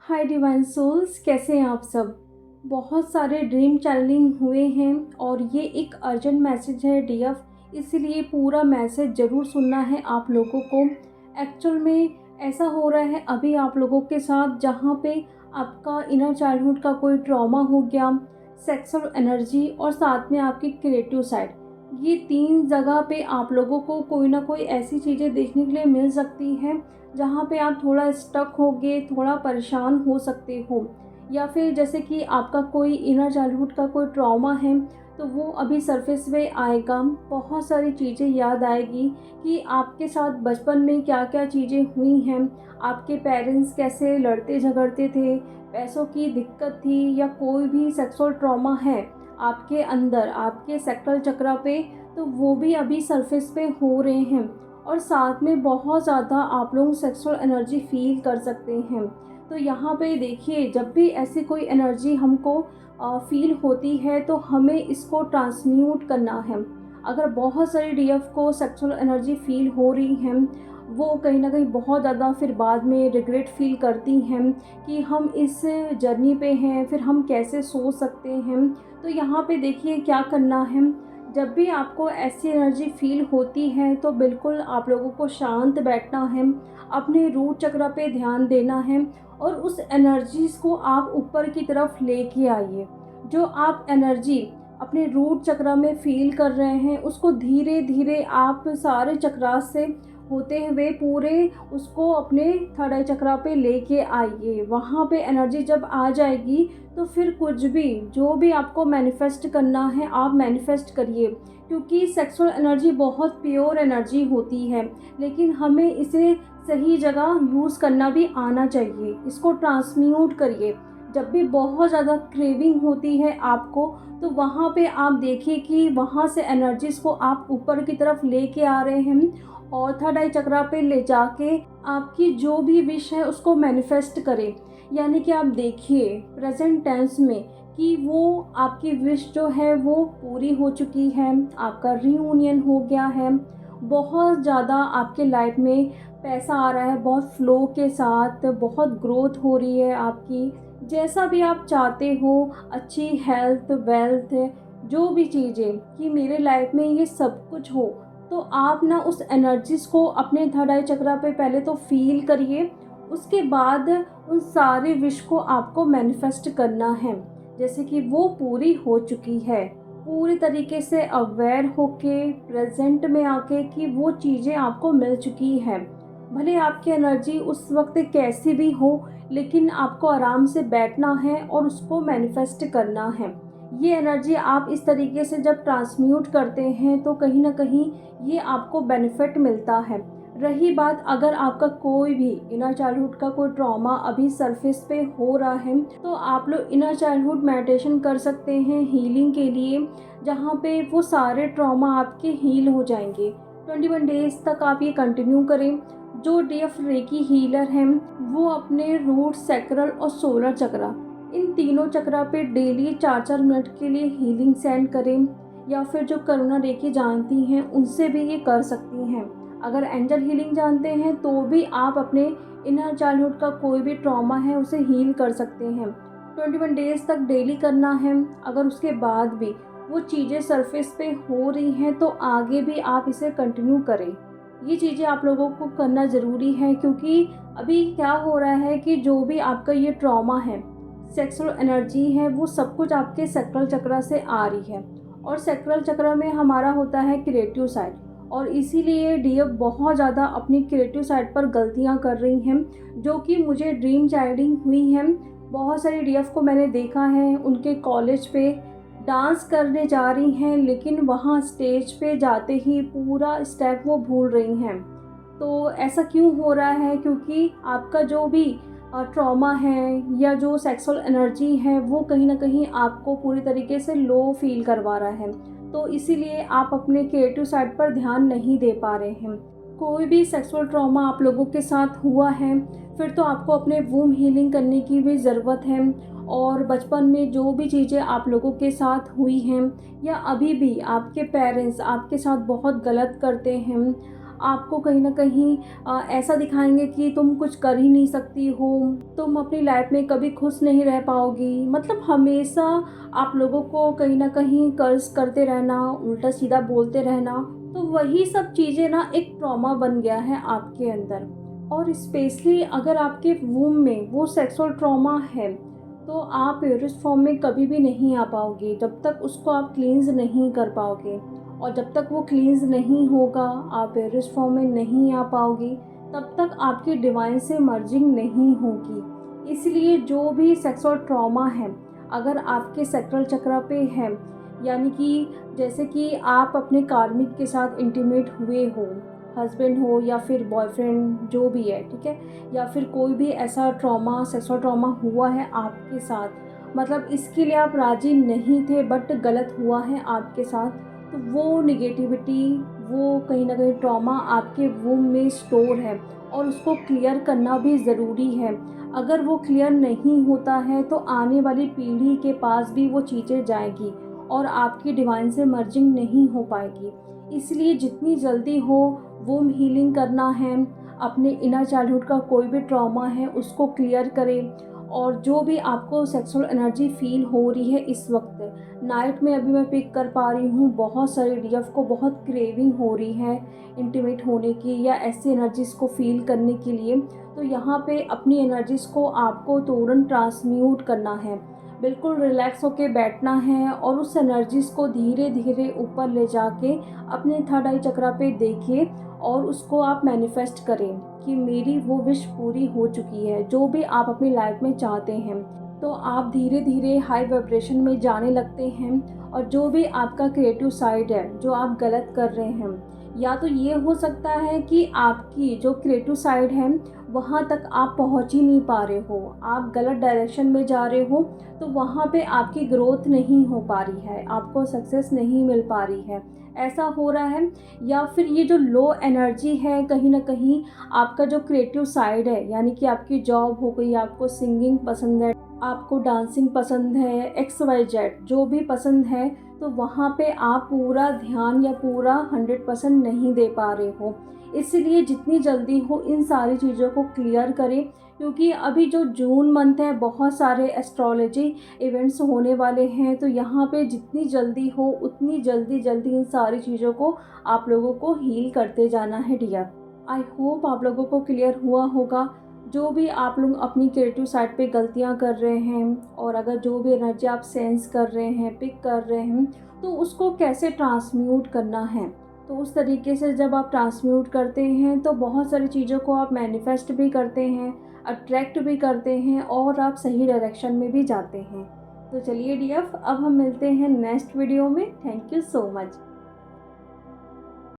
हाय divine souls, कैसे हैं आप सब। बहुत सारे ड्रीम चैनलिंग हुए हैं और ये एक अर्जेंट मैसेज है डीएफ, इसलिए पूरा मैसेज ज़रूर सुनना है आप लोगों को। एक्चुअल में ऐसा हो रहा है अभी आप लोगों के साथ, जहाँ पे आपका इनर चाइल्डहुड का कोई ट्रॉमा हो गया, सेक्सुअल एनर्जी और साथ में आपकी क्रिएटिव साइड, ये तीन जगह पे आप लोगों को कोई ना कोई ऐसी चीज़ें देखने के लिए मिल सकती हैं जहाँ पे आप थोड़ा स्टक होगे, थोड़ा परेशान हो सकते हो। या फिर जैसे कि आपका कोई इनर चाइल्डहुड का कोई ट्रॉमा है तो वो अभी सरफेस पे आएगा। बहुत सारी चीज़ें याद आएगी कि आपके साथ बचपन में क्या क्या चीज़ें हुई हैं, आपके पेरेंट्स कैसे लड़ते झगड़ते थे, पैसों की दिक्कत थी, या कोई भी सेक्सुअल ट्रॉमा है आपके अंदर, आपके सेक्टल चक्रा पे, तो वो भी अभी सरफेस पे हो रहे हैं। और साथ में बहुत ज़्यादा आप लोग सेक्सुअल एनर्जी फील कर सकते हैं। तो यहाँ पे देखिए, जब भी ऐसी कोई एनर्जी हमको फील होती है तो हमें इसको ट्रांसम्यूट करना है। अगर बहुत सारी डीएफ को सेक्सुअल एनर्जी फील हो रही हैं, वो कहीं ना कहीं बहुत ज़्यादा फिर बाद में रिग्रेट फील करती हैं कि हम इस जर्नी पे हैं, फिर हम कैसे सोच सकते हैं। तो यहाँ पे देखिए क्या करना है। जब भी आपको ऐसी एनर्जी फील होती है तो बिल्कुल आप लोगों को शांत बैठना है, अपने रूट चक्र पे ध्यान देना है और उस एनर्जीज़ को आप ऊपर की तरफ लेके आइए। जो आप एनर्जी अपने रूट चक्र में फील कर रहे हैं उसको धीरे धीरे आप सारे चक्रास से होते हुए पूरे उसको अपने थर्ड आई चक्रा पे लेके आइए। वहाँ पे एनर्जी जब आ जाएगी तो फिर कुछ भी जो भी आपको मैनिफेस्ट करना है आप मैनिफेस्ट करिए, क्योंकि सेक्सुअल एनर्जी बहुत प्योर एनर्जी होती है, लेकिन हमें इसे सही जगह यूज़ करना भी आना चाहिए। इसको ट्रांसम्यूट करिए। जब भी बहुत ज़्यादा क्रेविंग होती है आपको, तो वहाँ पे आप देखिए कि वहाँ से एनर्जीज़ को आप ऊपर की तरफ लेके आ रहे हैं और थर्ड आई चक्रा पे ले जाके आपकी जो भी विश है उसको मैनिफेस्ट करें। यानी कि आप देखिए प्रेजेंट टेंस में कि वो आपकी विश जो है वो पूरी हो चुकी है, आपका रीयूनियन हो गया है, बहुत ज़्यादा आपके लाइफ में पैसा आ रहा है, बहुत फ्लो के साथ, बहुत ग्रोथ हो रही है आपकी, जैसा भी आप चाहते हो, अच्छी हेल्थ, वेल्थ, जो भी चीज़ें कि मेरे लाइफ में ये सब कुछ हो। तो आप ना उस एनर्जीज़ को अपने थर्ड आई चक्रा पे पहले तो फील करिए, उसके बाद उन सारे विश को आपको मैनिफेस्ट करना है जैसे कि वो पूरी हो चुकी है। पूरी तरीके से अवेयर होके प्रेजेंट में आके कि वो चीज़ें आपको मिल चुकी हैं। भले आपकी एनर्जी उस वक्त कैसी भी हो, लेकिन आपको आराम से बैठना है और उसको मैनिफेस्ट करना है। ये एनर्जी आप इस तरीके से जब ट्रांसम्यूट करते हैं तो कहीं ना कहीं ये आपको बेनिफिट मिलता है। रही बात अगर आपका कोई भी इनर चाइल्डहुड का कोई ट्रॉमा अभी सरफेस पे हो रहा है, तो आप लोग इनर चाइल्डहुड मेडिटेशन कर सकते हैं हीलिंग के लिए, जहाँ पे वो सारे ट्रॉमा आपके हील हो जाएंगे। 21 डेज तक आप ये कंटिन्यू करें। जो डीएफ रेकी हीलर हैं वो अपने रूट, सैक्रल और सोलर चक्रा, इन तीनों चक्रा पे डेली 4-4 मिनट के लिए हीलिंग सेंड करें, या फिर जो करुणा रेकी जानती हैं उनसे भी ये कर सकती हैं। अगर एंजल हीलिंग जानते हैं तो भी आप अपने इनर चाइल्डहुड का कोई भी ट्रॉमा है उसे हील कर सकते हैं। 21 डेज तक डेली करना है। अगर उसके बाद भी वो चीज़ें सरफेस पे हो रही हैं तो आगे भी आप इसे कंटिन्यू करें। ये चीज़ें आप लोगों को करना ज़रूरी है, क्योंकि अभी क्या हो रहा है कि जो भी आपका ये ट्रॉमा है, सेक्सुअल एनर्जी है, वो सब कुछ आपके सैक्रल चक्र से आ रही है और सैक्रल चक्र में हमारा होता है क्रिएटिव साइड, और इसीलिए डीएफ बहुत ज़्यादा अपनी क्रिएटिव साइड पर गलतियां कर रही हैं, जो कि मुझे ड्रीम चाइल्डिंग हुई हैं। बहुत सारी डीएफ को मैंने देखा है उनके कॉलेज पे डांस करने जा रही हैं, लेकिन वहाँ स्टेज पे जाते ही पूरा स्टेप वो भूल रही हैं। तो ऐसा क्यों हो रहा है? क्योंकि आपका जो भी ट्रॉमा है या जो सेक्सुअल एनर्जी है वो कहीं ना कहीं आपको पूरी तरीके से लो फील करवा रहा है, तो इसीलिए आप अपने क्रिएटिव साइड पर ध्यान नहीं दे पा रहे हैं। कोई भी सेक्सुअल ट्रॉमा आप लोगों के साथ हुआ है फिर तो आपको अपने वूम हीलिंग करने की भी ज़रूरत है। और बचपन में जो भी चीज़ें आप लोगों के साथ हुई हैं या अभी भी आपके पेरेंट्स आपके साथ बहुत गलत करते हैं, आपको कहीं न कहीं ऐसा दिखाएँगे कि तुम कुछ कर ही नहीं सकती हो, तुम अपनी लाइफ में कभी खुश नहीं रह पाओगी। मतलब हमेशा आप लोगों को कहीं न कहीं कर्ज़ करते रहना, उल्टा-सीधा बोलते रहना, तो वही सब चीज़ें ना एक ट्रॉमा बन गया है आपके अंदर। और स्पेशली अगर आपके वूम में वो सेक्सुअल ट्रॉमा है, तो आप प्योरेस्ट फॉर्म में कभी भी नहीं आ पाओगे, जब तक उसको आप क्लींस नहीं कर पाओगे। और जब तक वो क्लींस नहीं होगा, आप प्योरेस्ट फॉर्म में नहीं आ पाओगे, तब तक आपकी डिवाइन से मर्जिंग नहीं होगी। इसलिए जो भी सेक्सुअल ट्रॉमा है, अगर आपके सैक्रल चक्र पे है, यानी कि जैसे कि आप अपने कार्मिक के साथ इंटीमेट हुए हो, हस्बैंड हो या फिर बॉयफ्रेंड जो भी है, ठीक है? या फिर कोई भी ऐसा ट्रॉमा, सेक्सुअल ट्रॉमा हुआ है आपके साथ, मतलब इसके लिए आप राज़ी नहीं थे बट गलत हुआ है आपके साथ, तो वो नेगेटिविटी, वो कहीं न कहीं ट्रॉमा आपके वूम में स्टोर है और उसको क्लियर करना भी ज़रूरी है। अगर वो क्लियर नहीं होता है तो आने वाली पीढ़ी के पास भी वो चीज़ें जाएगी और आपकी डिवाइन से मर्जिंग नहीं हो पाएगी। इसलिए जितनी जल्दी हो वूम हीलिंग करना है, अपने इनर चाइल्डहुड का कोई भी ट्रॉमा है उसको क्लियर करें। और जो भी आपको सेक्सुअल एनर्जी फ़ील हो रही है इस वक्त, नाइट में अभी मैं पिक कर पा रही हूँ, बहुत सारे डीएफ को बहुत क्रेविंग हो रही है इंटीमेट होने की या ऐसी एनर्जीज़ को फ़ील करने के लिए, तो यहाँ पे अपनी एनर्जीज़ को आपको तुरंत ट्रांसम्यूट करना है। बिल्कुल रिलैक्स होके बैठना है और उस एनर्जीज़ को धीरे धीरे ऊपर ले जाके अपने थर्ड आई चक्रा पे देखिए और उसको आप मैनिफेस्ट करें कि मेरी वो विश पूरी हो चुकी है, जो भी आप अपनी लाइफ में चाहते हैं। तो आप धीरे धीरे हाई वाइब्रेशन में जाने लगते हैं और जो भी आपका क्रिएटिव साइड है, जो आप गलत कर रहे हैं, या तो ये हो सकता है कि आपकी जो क्रिएटिव साइड है वहाँ तक आप पहुँच ही नहीं पा रहे हो, आप गलत डायरेक्शन में जा रहे हो, तो वहाँ पे आपकी ग्रोथ नहीं हो पा रही है, आपको सक्सेस नहीं मिल पा रही है, ऐसा हो रहा है। या फिर ये जो लो एनर्जी है, कहीं न कहीं आपका जो क्रिएटिव साइड है, यानी कि आपकी जॉब हो गई, आपको सिंगिंग पसंद है, आपको डांसिंग पसंद है, एक्स वाई जेड जो भी पसंद है, तो वहाँ पे आप पूरा ध्यान या पूरा 100% नहीं दे पा रहे हो। इसलिए जितनी जल्दी हो इन सारी चीज़ों को क्लियर करें, क्योंकि अभी जो जून मंथ है बहुत सारे एस्ट्रोलॉजी इवेंट्स होने वाले हैं, तो यहाँ पे जितनी जल्दी हो उतनी जल्दी इन सारी चीज़ों को आप लोगों को हील करते जाना है डियर। आई होप आप लोगों को क्लियर हुआ होगा। जो भी आप लोग अपनी क्रिएटिव साइड पे गलतियाँ कर रहे हैं और अगर जो भी एनर्जी आप सेंस कर रहे हैं, पिक कर रहे हैं, तो उसको कैसे ट्रांसम्यूट करना है। तो उस तरीके से जब आप ट्रांसम्यूट करते हैं तो बहुत सारी चीज़ों को आप मैनिफेस्ट भी करते हैं, अट्रैक्ट भी करते हैं और आप सही डायरेक्शन में भी जाते हैं। तो चलिए डियर, अब हम मिलते हैं नेक्स्ट वीडियो में। Thank you so much.